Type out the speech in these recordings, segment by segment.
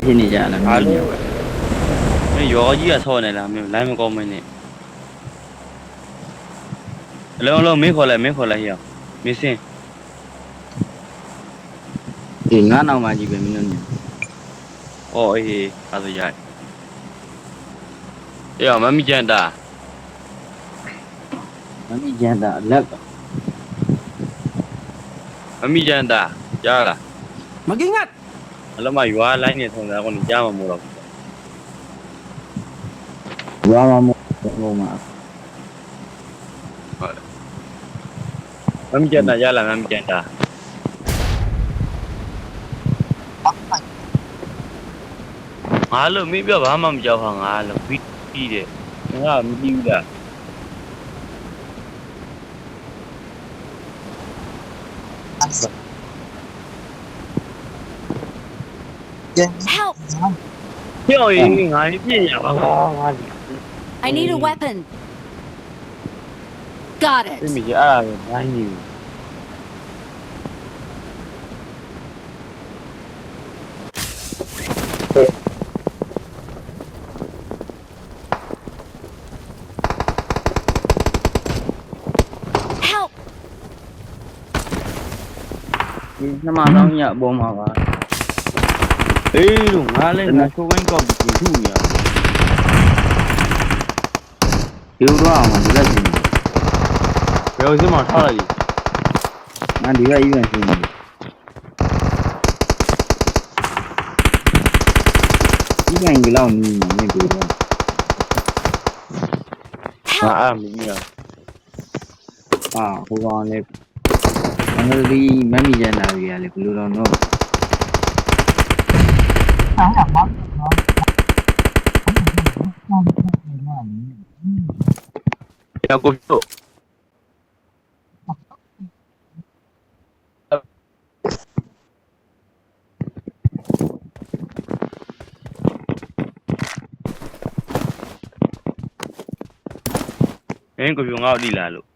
ဖြစ်နေကြလားမင်းတို့မင်းရောကြီးကဆော့နေလားမင်းလိုင်းမကောင်းမင်းနဲ့အလုံးမင်းခေါ်လိုက်ဟိရမင်းစင်း ဒီငါးနောက်မှကြီးပဲမင်းတို့အော်အေးအဲ့ဒါရိုက်အေးမမီကျန်တာ မမီကျန်တာလက်က မမီကျန်တာကြားလား Mag-ingat! အလုံးမရွာလိုင်းနေထုံတာကောကြားမှာမို့တော့ ရွာမှာမဟုတ်မှာ မမီကျန်တာရလားမမီကျန်တာငါလို့မင်းပြောဘာမှမကြောက်ဟာငါလို့ပြီးတယ်ငါမကြည့်ဘူးလား Help! ပြောရင်ငါပြည့်ရပါဘာ I need a weapon. Got ပြ it. ည့်မိကြအဲ့ဒါပဲဘိုင်းနေ Help! ဒီနှမဆောင်ညအပေါ်မှာပါ အေးလို့ငါလည်းငါချိုးကိုင်းကောက်ပြီးထုနေရ ဒီလိုတော့အောင်ဒီလက်ရှိ ဘယ်လိုစမှထားလိုက် ငါဒီကယူရင်ရှိနေဒီကင်ကြီးလောက်နီးနေပြီတော့ ငါအားမကြီးရ ဟာဟိုကောင်လေးအင်္ဂလိပ်မမီကျန်တာကြီးကလေဘယ်လိုတော့တော့ ရောက်ကိုတို့မင်းကိုပြောငါ့ကိုတိလာလို့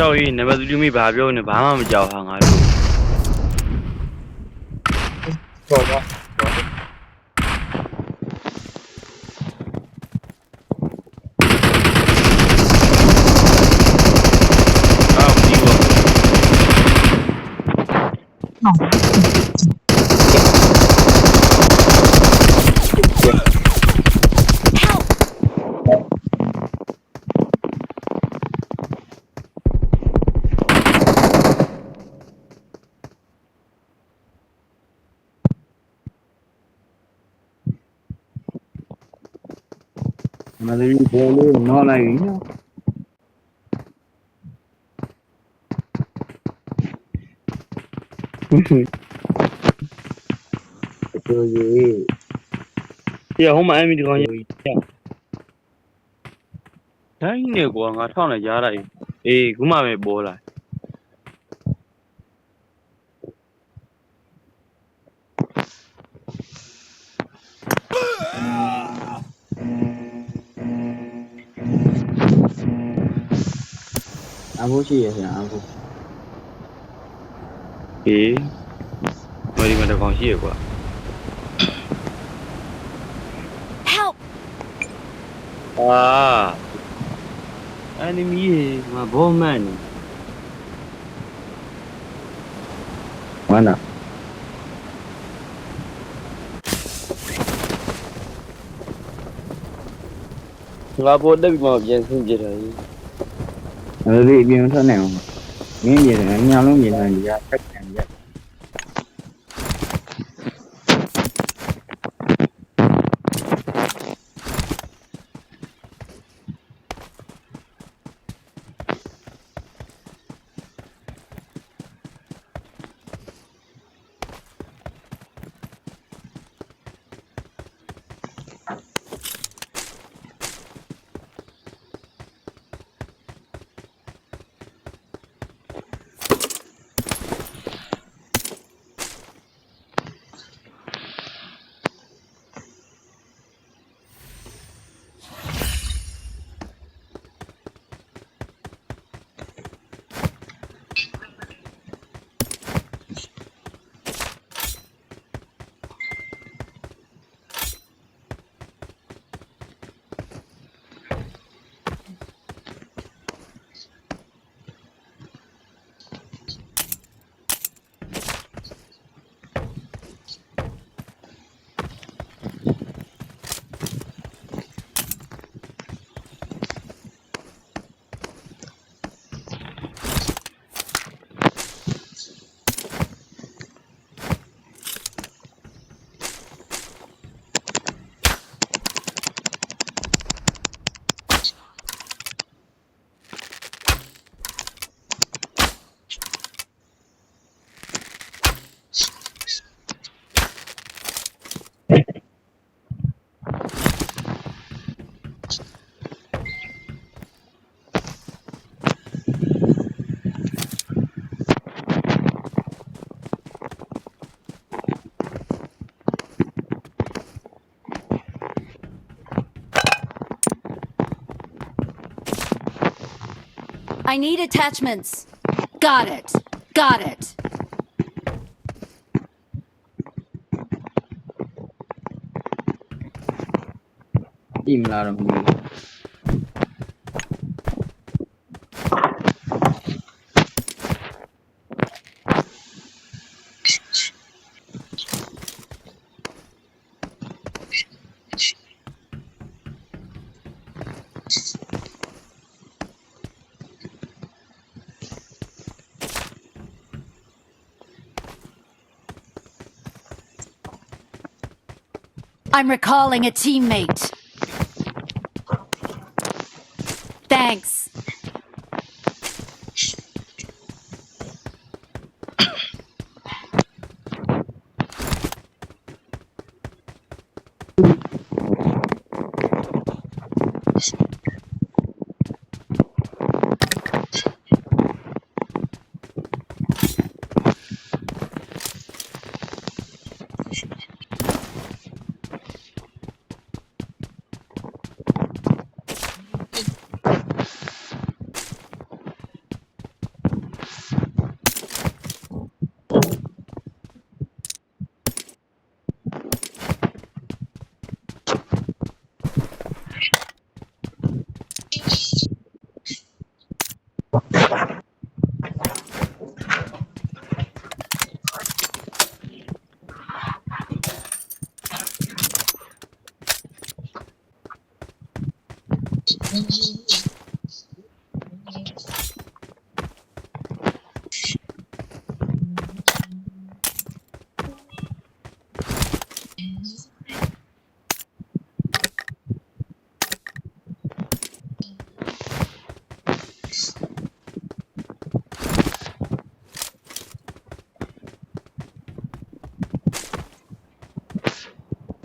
ကြောက်ရင်နံပါတ်3မိဘာပြောနေဘာမှမကြောက်ဟာငါတို့ဟုတ်ပါအော်ဒီဘော Help! မလေးဘောလေးနော်လိုက်ပြီနော်တို့ကြီး ဒီဟိုမှာအမီဒီကောင်ကြီးတိုင်းနေကွာငါထောက်နေကြားလိုက်အေးခုမှပဲပေါ်လာ အခုရှိရဆရာအခု အေးမဒီမှာတကောင်ရှိရကွာ Help! အာအန်နီမီရေငါဘောမန်နေ ဝမ်းနာ ငါပေါ်တက်ပြီးမှပြန်ဆင်းပြတယ် မလေးအပြင်ထွက်နေအောင်မင်းမြေတယ်ညာလုံးမြေတယ်ကြာဖက်တယ်ကြာ I need attachments. Got it. Got it. ကြည့်မလားတော့မသိဘူး I'm recalling a teammate. Thanks.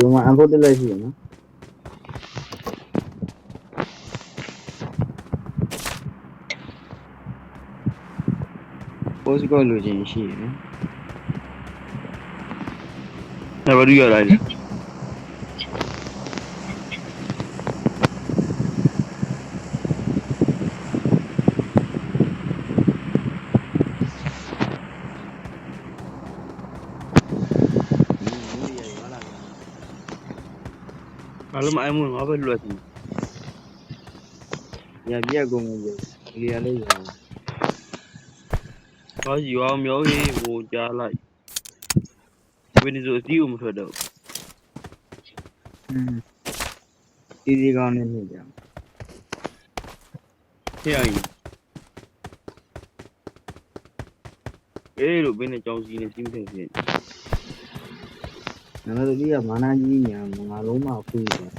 ဒီမှာ unfold တက်လိုက်ရှိရနော် post ကိုလိုချင်ရှိရနော် အဲ့ဘာလို့ရလိုက်လဲ ဘာလို့မအိုင်မငါပဲလွတ်စီ ရပြက်ကုန်ပြီဒီရလေးရအောင် ဘာယူအောင်မျိုးကြီးဟိုကြားလိုက်ဝင်းဆိုအစည်းကိုမထွက်တော့ ဒီဒီကောင်းနေနေကြ ဟဲ့အရင်လို့ဘင်းနဲ့ကြောင်းစီနဲ့စီးမထင်ဖြစ် ငါတို့ဒီကမာနာကြီးညာငါလုံးမခွေးတယ်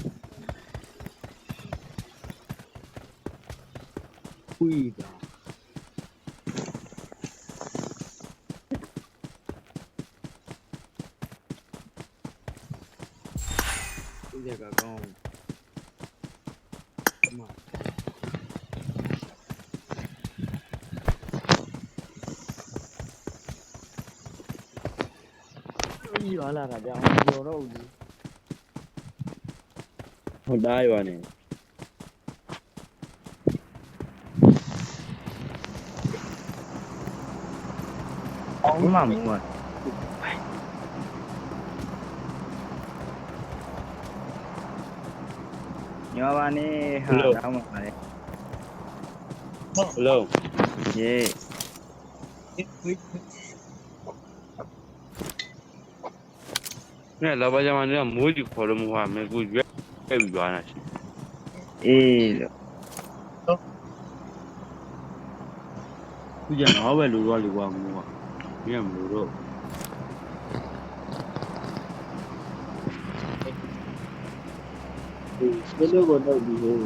ခွေးတာဒီကကောင်းမ ကြီးပါလာတာကြောင်ကျော်တော့ဦး ဟိုတားရွာနေ အောင်မမကွာညောပါနေဟာတော့မှာပါလေ ဟလို ယေ နဲ့လာပါကြမှာလည်းမိုးကြီးခေါ်လို့မဟုတ်မယ်ကိုရွက်ပြီးသွားတာရှိ အေးလို့ သူကငါပဲလူတော့လူကမိုးကမင်းကမလို့တော့ ဒီလိုကတော့ဒီဟို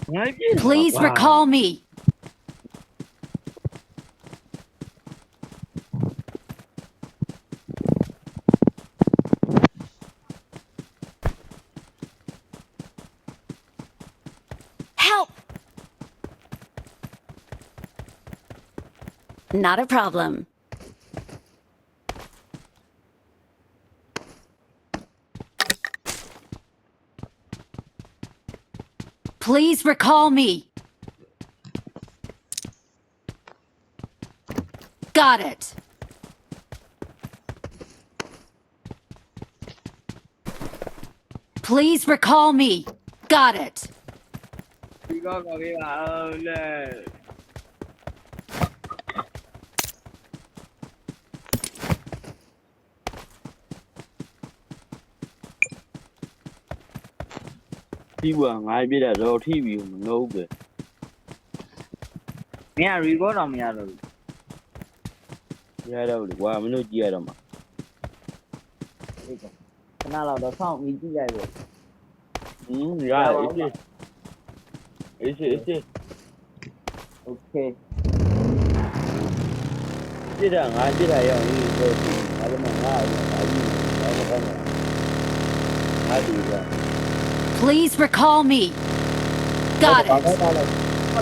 Please recall me. Help! Not a problem. Please recall me. Got it. Please recall me. Got it. ဒီကောက်ပေးပါဦးလေဒီကငါပြတာတော့ထိပြီမနှုတ်ပဲမင်းက record တော့မရတော့ဘူးရတော့လေကွာမင်းတို့ကြည့်ရတော့မှာခဏလောက်တော့ဆောင်းပြီးကြည့်လိုက်လို့ရအေးအေး okay ပြတာငါပြတာရောက်နေတော့ဒါလည်းမငါအဲ့ဒါကြီးတော့ကောင်းတယ်ငါဒီက Please recall me. Got it.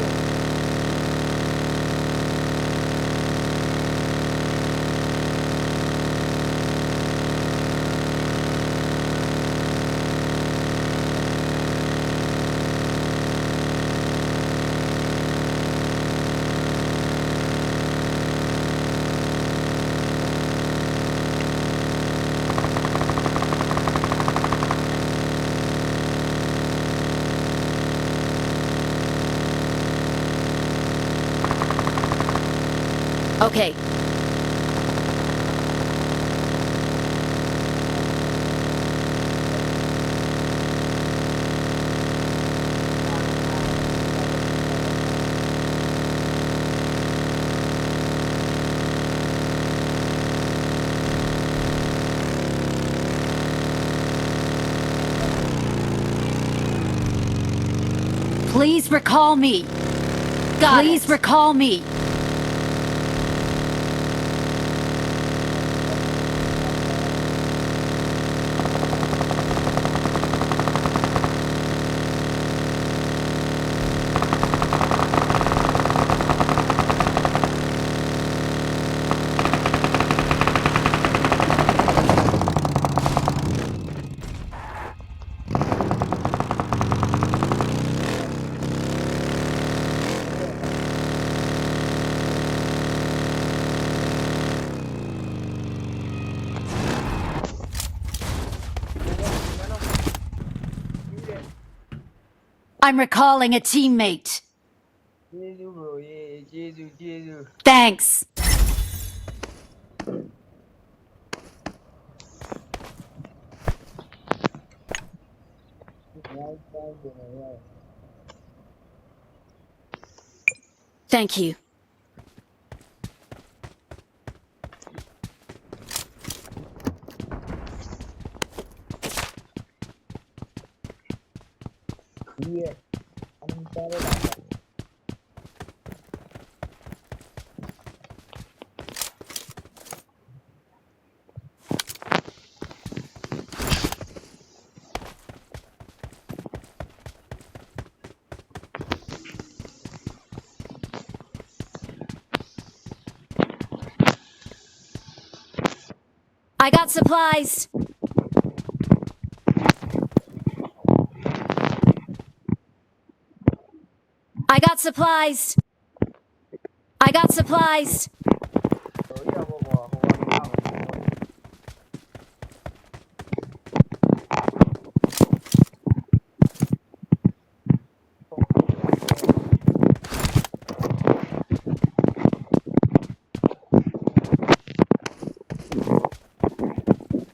Okay. Please recall me. Please recall me. I'm recalling a teammate. Thanks. Thank you. Yeah, I'm sorry. I got supplies. I got supplies. I got supplies.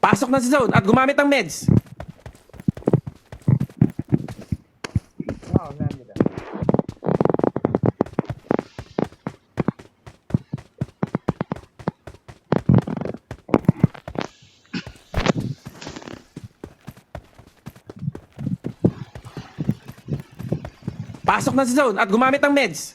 Pasok na si Zone at gumamit ng meds. Pasok na sa zone at gumamit ng meds.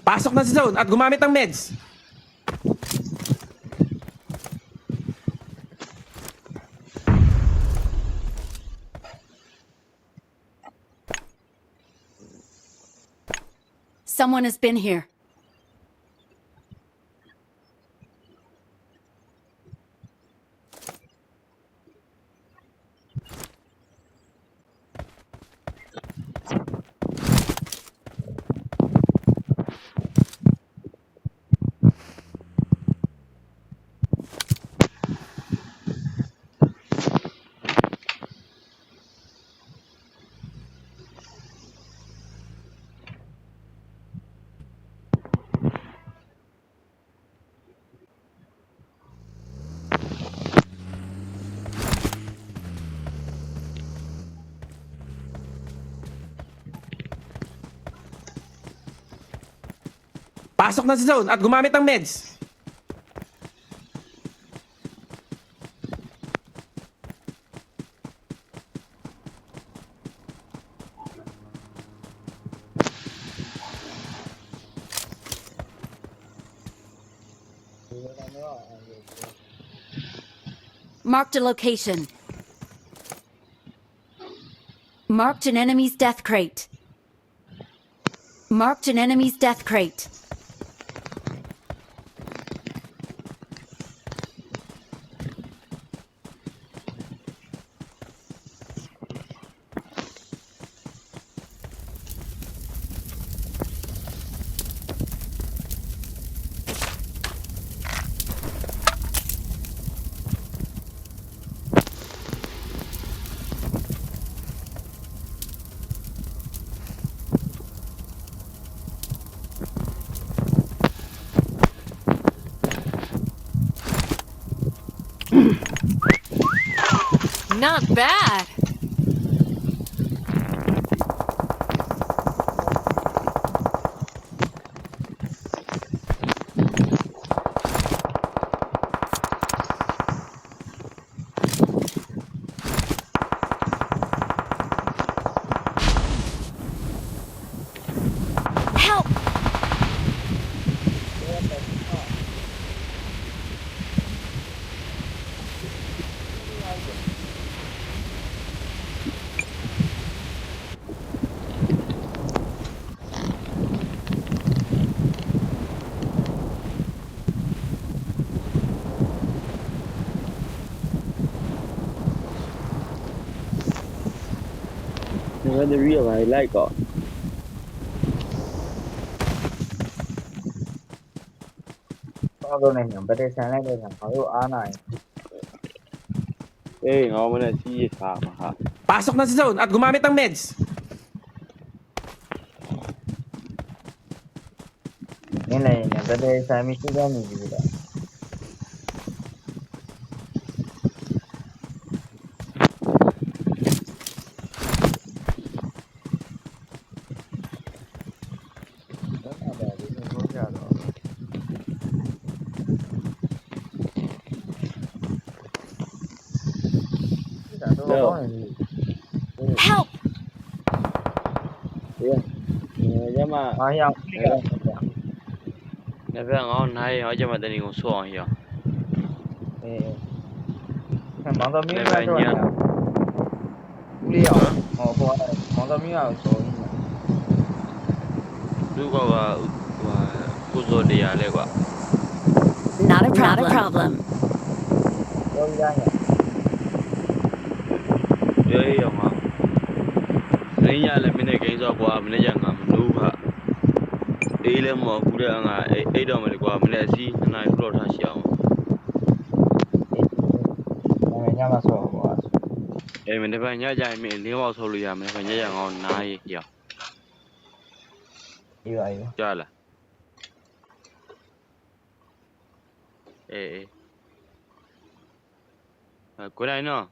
Pasok na sa zone at gumamit ng meds. Someone has been here. Pasok na sa zone at gumamit ng meds. Marked a location. Marked an enemy's death crate. Marked an enemy's death crate. Not bad. Help! Never the real I like it. တော့တော့နေဗတေးဆန်လိုက်တဲ့ကဘာလို့အားနိုင် Hey, ngao mo na si sama ha. Pasok na sa zone at gumamit ng meds. နင်းနေဗတေးဆန်မရှိတဲ့နေပြီလား Help! Yeah. Yeah, ma. အားရောက် Never ngao nai ho cho mà tên ngủ xuống hiểu. မောင်တော်မျိုးကတော့ဦးလေးအောင်ဟောပေါ်မောင်တော်မျိုးအောင်ဆိုရင် Lu ko wa ku zo de ya le kwa. Not a problem. ပြောပြရတယ် Yo yo ma. Ni ya le mine game so kwa mine ya nga nu ha. Ei le mo ku de nga ei do me le kwa mine si na ku lo tha shi aung. ညမှာဆိုတော့ Ei mine ba nya ja mi le mo so lu ya mine ba nya ya ngao na yi ya. အေးပါအေး Ja la. အေးကိုယ်တိုင်နော်